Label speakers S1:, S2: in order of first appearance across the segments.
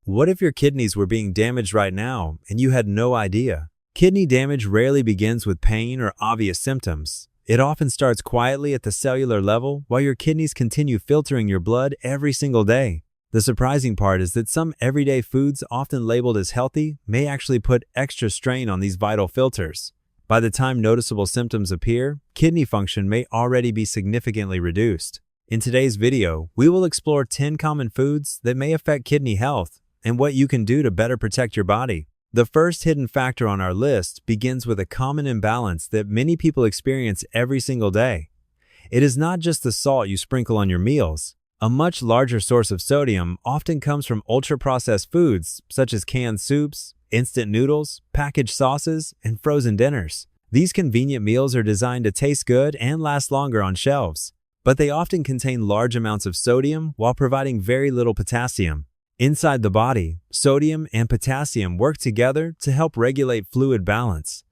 S1: What if your kidneys were being damaged right now and you had no idea? Kidney damage rarely begins with pain or obvious symptoms. It often starts quietly at the cellular level while your kidneys continue filtering your blood every single day. The surprising part is that some everyday foods often labeled as healthy may actually put extra strain on these vital filters. By the time noticeable symptoms appear, kidney function may already be significantly reduced. In today's video, we will explore 10 common foods that may affect kidney health and what you can do to better protect your body. The first hidden factor on our list begins with a common imbalance that many people experience every single day. It is not just the salt you sprinkle on your meals. A much larger source of sodium often comes from ultra-processed foods such as canned soups, instant noodles, packaged sauces, and frozen dinners. These convenient meals are designed to taste good and last longer on shelves, but they often contain large amounts of sodium while providing very little potassium. Inside the body, sodium and potassium work together to help regulate fluid balance.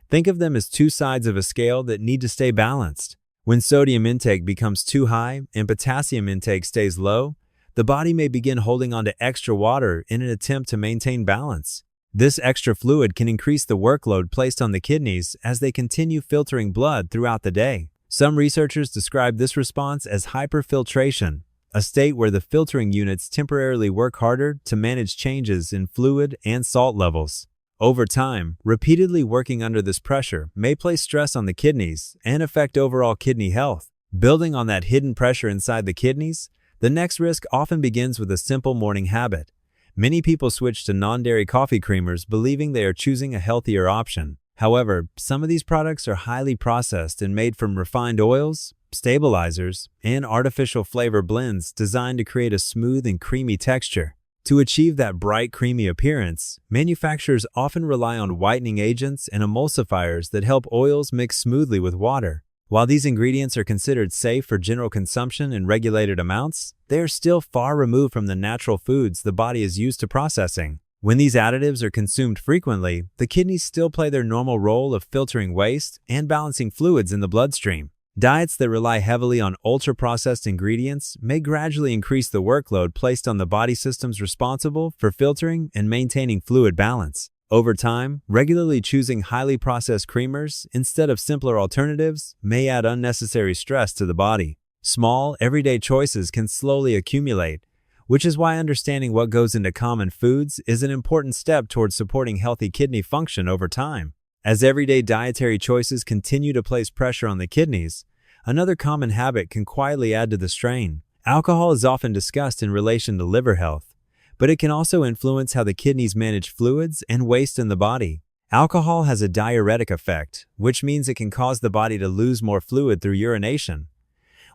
S1: Think of them as two sides of a scale that need to stay balanced. When sodium intake becomes too high and potassium intake stays low, the body may begin holding on to extra water in an attempt to maintain balance. This extra fluid can increase the workload placed on the kidneys as they continue filtering blood throughout the day. Some researchers describe this response as hyperfiltration, a state where the filtering units temporarily work harder to manage changes in fluid and salt levels. Over time, repeatedly working under this pressure may place stress on the kidneys and affect overall kidney health. Building on that hidden pressure inside the kidneys, the next risk often begins with a simple morning habit. Many people switch to non-dairy coffee creamers believing they are choosing a healthier option. However, some of these products are highly processed and made from refined oils, stabilizers, and artificial flavor blends designed to create a smooth and creamy texture. To achieve that bright, creamy appearance, manufacturers often rely on whitening agents and emulsifiers that help oils mix smoothly with water. While these ingredients are considered safe for general consumption in regulated amounts, they are still far removed from the natural foods the body is used to processing. When these additives are consumed frequently, the kidneys still play their normal role of filtering waste and balancing fluids in the bloodstream. Diets that rely heavily on ultra-processed ingredients may gradually increase the workload placed on the body systems responsible for filtering and maintaining fluid balance. Over time, regularly choosing highly processed creamers instead of simpler alternatives may add unnecessary stress to the body. Small, everyday choices can slowly accumulate, which is why understanding what goes into common foods is an important step towards supporting healthy kidney function over time. As everyday dietary choices continue to place pressure on the kidneys, another common habit can quietly add to the strain. Alcohol is often discussed in relation to liver health, but it can also influence how the kidneys manage fluids and waste in the body. Alcohol has a diuretic effect, which means it can cause the body to lose more fluid through urination.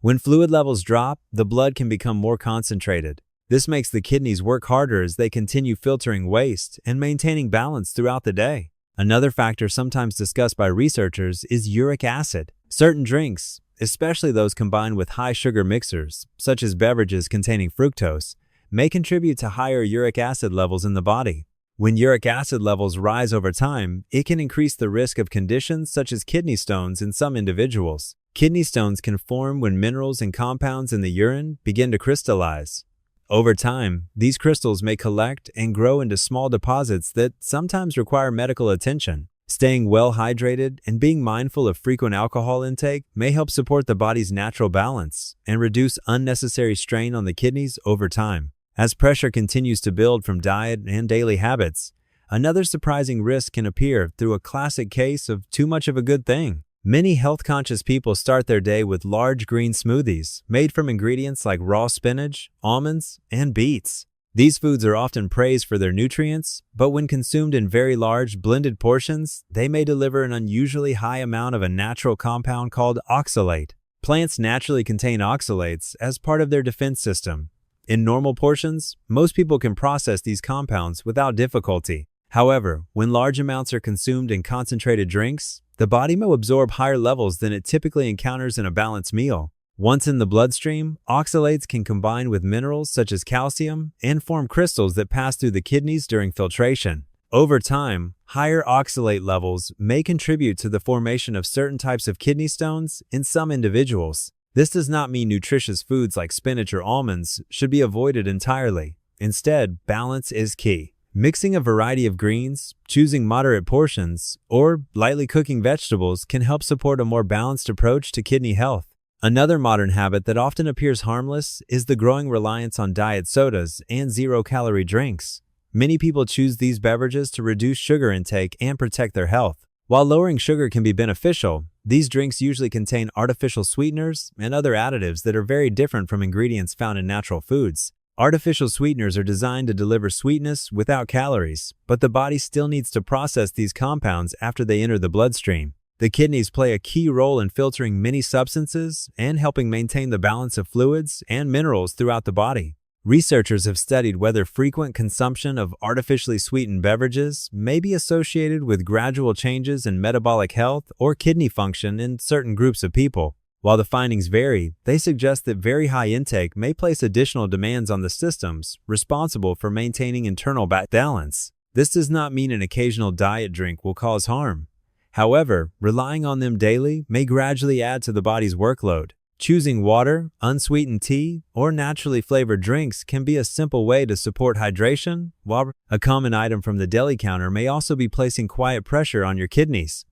S1: When fluid levels drop, the blood can become more concentrated. This makes the kidneys work harder as they continue filtering waste and maintaining balance throughout the day. Another factor sometimes discussed by researchers is uric acid. Certain drinks, especially those combined with high sugar mixers, such as beverages containing fructose, may contribute to higher uric acid levels in the body. When uric acid levels rise over time, it can increase the risk of conditions such as kidney stones in some individuals. Kidney stones can form when minerals and compounds in the urine begin to crystallize. Over time, these crystals may collect and grow into small deposits that sometimes require medical attention. Staying well hydrated and being mindful of frequent alcohol intake may help support the body's natural balance and reduce unnecessary strain on the kidneys over time. As pressure continues to build from diet and daily habits, another surprising risk can appear through a classic case of too much of a good thing. Many health-conscious people start their day with large green smoothies made from ingredients like raw spinach, almonds, and beets. These foods are often praised for their nutrients, but when consumed in very large, blended portions, they may deliver an unusually high amount of a natural compound called oxalate. Plants naturally contain oxalates as part of their defense system. In normal portions, most people can process these compounds without difficulty. However, when large amounts are consumed in concentrated drinks, the body may absorb higher levels than it typically encounters in a balanced meal. Once in the bloodstream, oxalates can combine with minerals such as calcium and form crystals that pass through the kidneys during filtration. Over time, higher oxalate levels may contribute to the formation of certain types of kidney stones in some individuals. This does not mean nutritious foods like spinach or almonds should be avoided entirely. Instead, balance is key. Mixing a variety of greens, choosing moderate portions, or lightly cooking vegetables can help support a more balanced approach to kidney health. Another modern habit that often appears harmless is the growing reliance on diet sodas and zero-calorie drinks. Many people choose these beverages to reduce sugar intake and protect their health. While lowering sugar can be beneficial, these drinks usually contain artificial sweeteners and other additives that are very different from ingredients found in natural foods. Artificial sweeteners are designed to deliver sweetness without calories, but the body still needs to process these compounds after they enter the bloodstream. The kidneys play a key role in filtering many substances and helping maintain the balance of fluids and minerals throughout the body. Researchers have studied whether frequent consumption of artificially sweetened beverages may be associated with gradual changes in metabolic health or kidney function in certain groups of people. While the findings vary, they suggest that very high intake may place additional demands on the systems responsible for maintaining internal balance. This does not mean an occasional diet drink will cause harm. However, relying on them daily may gradually add to the body's workload. Choosing water, unsweetened tea, or naturally flavored drinks can be a simple way to support hydration, while a common item from the deli counter may also be placing quiet pressure on your kidneys.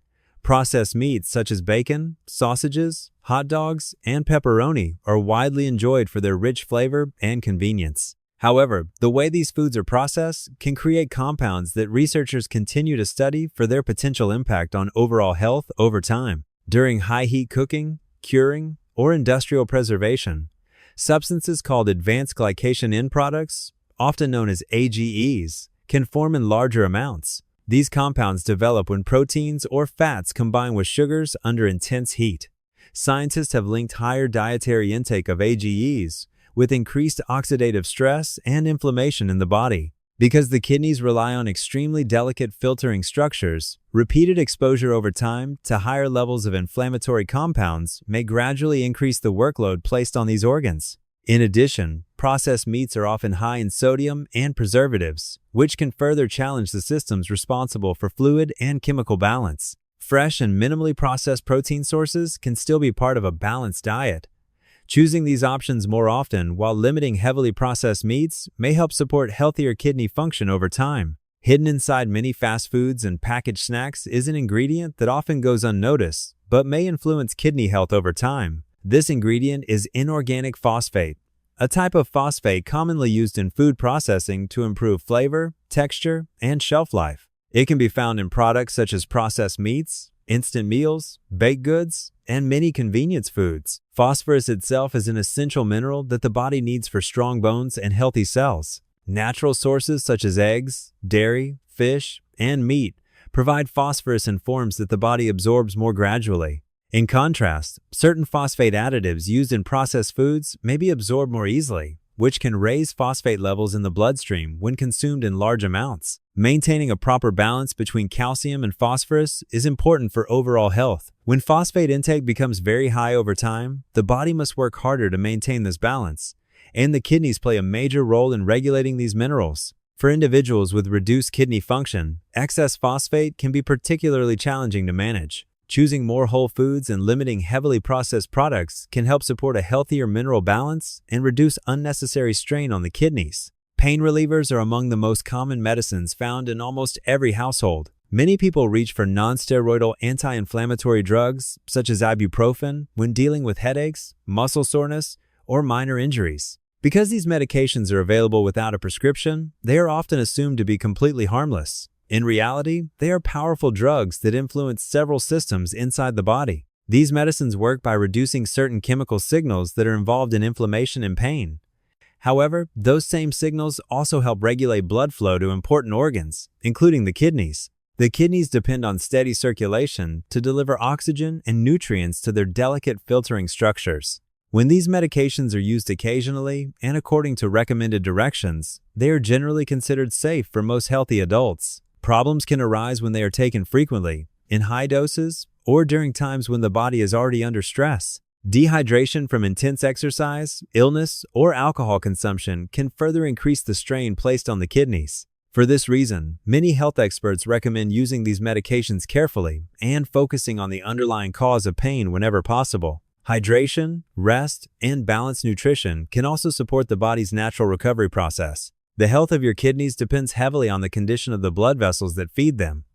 S1: Processed meats such as bacon, sausages, hot dogs, and pepperoni are widely enjoyed for their rich flavor and convenience. However, the way these foods are processed can create compounds that researchers continue to study for their potential impact on overall health over time. During high-heat cooking, curing, or industrial preservation, substances called advanced glycation end products, often known as AGEs, can form in larger amounts. These compounds develop when proteins or fats combine with sugars under intense heat. Scientists have linked higher dietary intake of AGEs with increased oxidative stress and inflammation in the body. Because the kidneys rely on extremely delicate filtering structures, repeated exposure over time to higher levels of inflammatory compounds may gradually increase the workload placed on these organs. In addition, processed meats are often high in sodium and preservatives, which can further challenge the systems responsible for fluid and chemical balance. Fresh and minimally processed protein sources can still be part of a balanced diet. Choosing these options more often while limiting heavily processed meats may help support healthier kidney function over time. Hidden inside many fast foods and packaged snacks is an ingredient that often goes unnoticed, but may influence kidney health over time. This ingredient is inorganic phosphate, a type of phosphate commonly used in food processing to improve flavor, texture, and shelf life. It can be found in products such as processed meats, instant meals, baked goods, and many convenience foods. Phosphorus itself is an essential mineral that the body needs for strong bones and healthy cells. Natural sources such as eggs, dairy, fish, and meat provide phosphorus in forms that the body absorbs more gradually. In contrast, certain phosphate additives used in processed foods may be absorbed more easily, which can raise phosphate levels in the bloodstream when consumed in large amounts. Maintaining a proper balance between calcium and phosphorus is important for overall health. When phosphate intake becomes very high over time, the body must work harder to maintain this balance, and the kidneys play a major role in regulating these minerals. For individuals with reduced kidney function, excess phosphate can be particularly challenging to manage. Choosing more whole foods and limiting heavily processed products can help support a healthier mineral balance and reduce unnecessary strain on the kidneys. Pain relievers are among the most common medicines found in almost every household. Many people reach for non-steroidal anti-inflammatory drugs such as ibuprofen when dealing with headaches, muscle soreness, or minor injuries. Because these medications are available without a prescription, they are often assumed to be completely harmless. In reality, they are powerful drugs that influence several systems inside the body. These medicines work by reducing certain chemical signals that are involved in inflammation and pain. However, those same signals also help regulate blood flow to important organs, including the kidneys. The kidneys depend on steady circulation to deliver oxygen and nutrients to their delicate filtering structures. When these medications are used occasionally and according to recommended directions, they are generally considered safe for most healthy adults. Problems can arise when they are taken frequently, in high doses, or during times when the body is already under stress. Dehydration from intense exercise, illness, or alcohol consumption can further increase the strain placed on the kidneys. For this reason, many health experts recommend using these medications carefully and focusing on the underlying cause of pain whenever possible. Hydration, rest, and balanced nutrition can also support the body's natural recovery process. The health of your kidneys depends heavily on the condition of the blood vessels that feed them.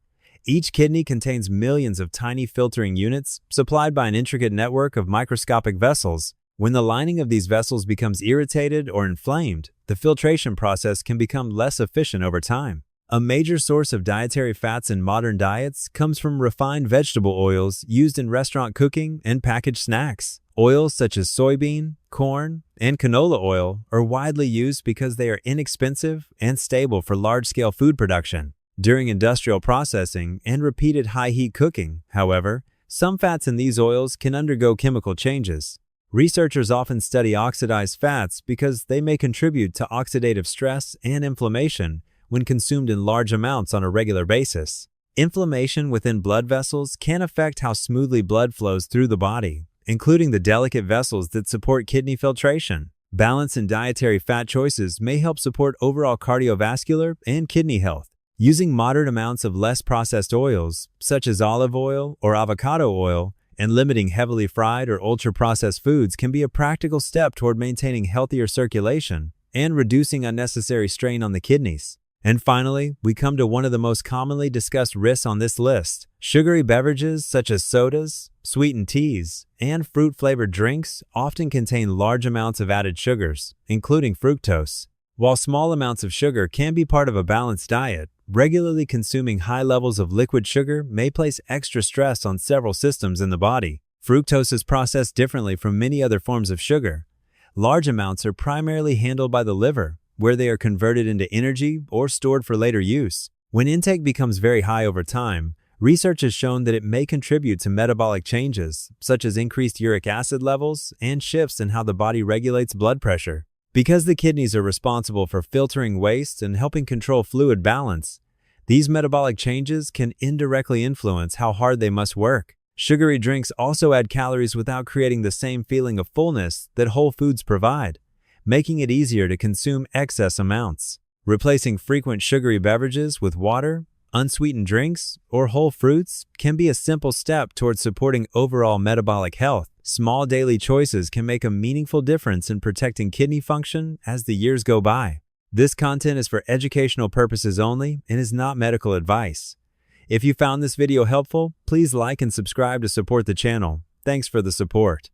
S1: Each kidney contains millions of tiny filtering units supplied by an intricate network of microscopic vessels. When the lining of these vessels becomes irritated or inflamed, the filtration process can become less efficient over time. A major source of dietary fats in modern diets comes from refined vegetable oils used in restaurant cooking and packaged snacks. Oils such as soybean, corn, and canola oil are widely used because they are inexpensive and stable for large-scale food production. During industrial processing and repeated high-heat cooking, however, some fats in these oils can undergo chemical changes. Researchers often study oxidized fats because they may contribute to oxidative stress and inflammation when consumed in large amounts on a regular basis. Inflammation within blood vessels can affect how smoothly blood flows through the body, including the delicate vessels that support kidney filtration. Balance in dietary fat choices may help support overall cardiovascular and kidney health. Using moderate amounts of less processed oils, such as olive oil or avocado oil, and limiting heavily fried or ultra-processed foods can be a practical step toward maintaining healthier circulation and reducing unnecessary strain on the kidneys. And finally, we come to one of the most commonly discussed risks on this list. Sugary beverages such as sodas, sweetened teas, and fruit-flavored drinks often contain large amounts of added sugars, including fructose. While small amounts of sugar can be part of a balanced diet, regularly consuming high levels of liquid sugar may place extra stress on several systems in the body. Fructose is processed differently from many other forms of sugar. Large amounts are primarily handled by the liver, where they are converted into energy or stored for later use. When intake becomes very high over time, research has shown that it may contribute to metabolic changes, such as increased uric acid levels and shifts in how the body regulates blood pressure. Because the kidneys are responsible for filtering waste and helping control fluid balance, these metabolic changes can indirectly influence how hard they must work. Sugary drinks also add calories without creating the same feeling of fullness that whole foods provide, making it easier to consume excess amounts. Replacing frequent sugary beverages with water, unsweetened drinks, or whole fruits can be a simple step towards supporting overall metabolic health. Small daily choices can make a meaningful difference in protecting kidney function as the years go by. This content is for educational purposes only and is not medical advice. If you found this video helpful, please like and subscribe to support the channel. Thanks for the support.